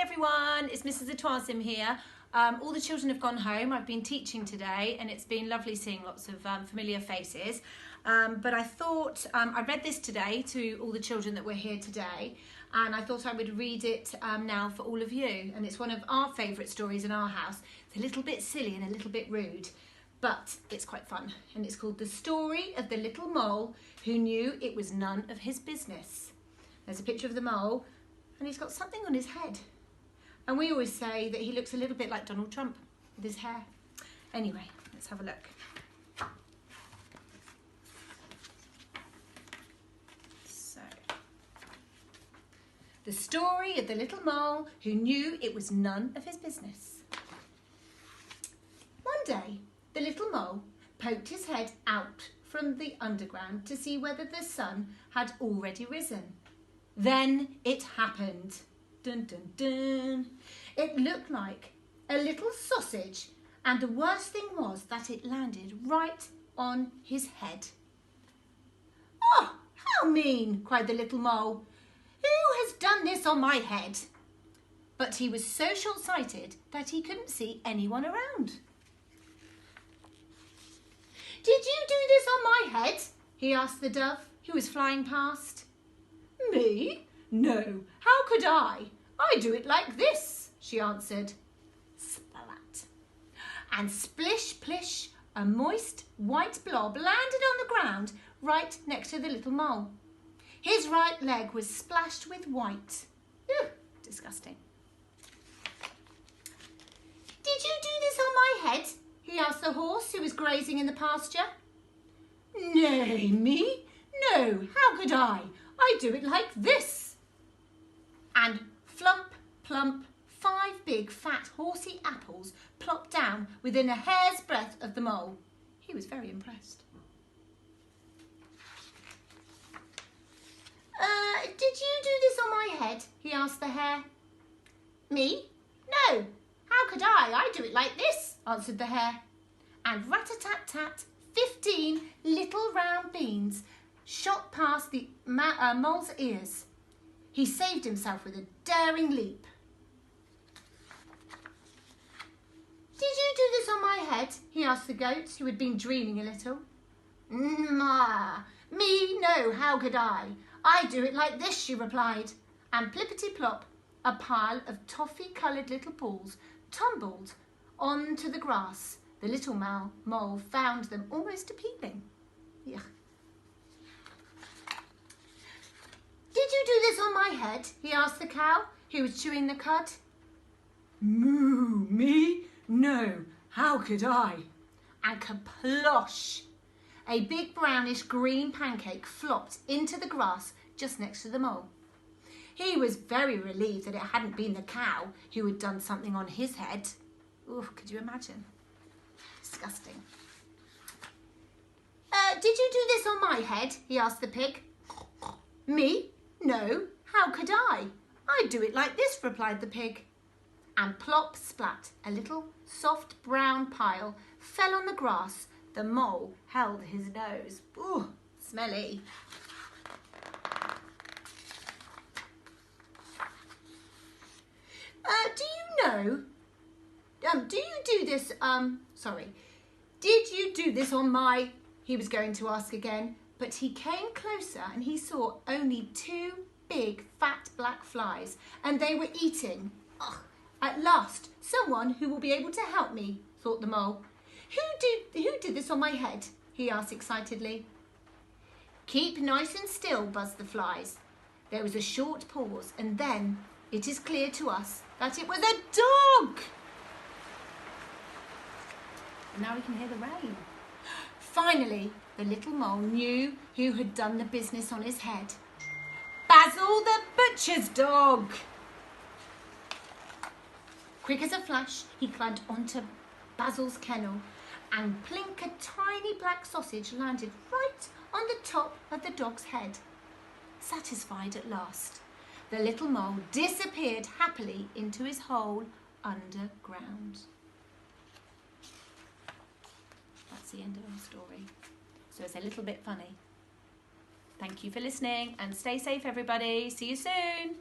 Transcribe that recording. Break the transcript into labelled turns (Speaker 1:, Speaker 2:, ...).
Speaker 1: everyone, it's Mrs. Etuazim here. All the children have gone home. I've been teaching today and it's been lovely seeing lots of familiar faces. But I thought, I read this today to all the children that were here today, and I thought I would read it now for all of you. And it's one of our favourite stories in our house. It's a little bit silly and a little bit rude, but it's quite fun. And it's called The Story of the Little Mole Who Knew It Was None of His Business. There's a picture of the mole and he's got something on his head. And we always say that he looks a little bit like Donald Trump with his hair. Anyway, let's have a look. So, the story of the little mole who knew it was none of his business. One day, the little mole poked his head out from the underground to see whether the sun had already risen. Then it happened. Dun, dun, dun. It looked like a little sausage, and the worst thing was that it landed right on his head. "Oh, how mean!" cried the little mole. "Who has done this on my head?" But he was so short-sighted that he couldn't see anyone around. "Did you do this on my head?" he asked the dove, who was flying past. "Me? No, how could I? I do it like this," she answered. Splat. And splish plish, a moist white blob landed on the ground right next to the little mole. His right leg was splashed with white. Ugh, disgusting. "Did you do this on my head?" he asked the horse who was grazing in the pasture. "Nay, me? No, how could I? I do it like this." And flump, plump, 5 big, fat, horsey apples plopped down within a hair's breadth of the mole. He was very impressed. "Did you do this on my head?" he asked the hare. "Me? No, how could I? I do it like this," answered the hare. And rat-a-tat-tat, 15 little round beans shot past the mole's ears. He saved himself with a daring leap. "Did you do this on my head?" he asked the goat, who had been dreaming a little. Me, no, how could I? I do it like this," she replied. And plippity-plop, a pile of toffee-coloured little balls tumbled onto the grass. The little mole found them almost appealing. Yuck. "Did you do this on my head?" he asked the cow, who was chewing the cud. "Moo, me? No, how could I?" And kaplosh! A big brownish green pancake flopped into the grass just next to the mole. He was very relieved that it hadn't been the cow who had done something on his head. Ooh, could you imagine? Disgusting. "Did you do this on my head?" he asked the pig. "Me? No, how could I? I do it like this," replied the pig. And plop, splat, a little soft brown pile fell on the grass. The mole held his nose. Ooh, smelly. Did you do this on my, he was going to ask again, but he came closer and he saw only 2 big fat black flies, and they were eating. Ugh. At last, someone who will be able to help me, thought the mole. Who did this on my head?" he asked excitedly. "Keep nice and still," buzzed the flies. There was a short pause, and then it is clear to us that it was a dog. And now we can hear the rain. Finally, the little mole knew who had done the business on his head. Basil the butcher's dog. Quick as a flash, he climbed onto Basil's kennel, and plink, a tiny black sausage landed right on the top of the dog's head. Satisfied at last, the little mole disappeared happily into his hole underground. That's the end of our story. So it's a little bit funny. Thank you for listening and stay safe, everybody. See you soon.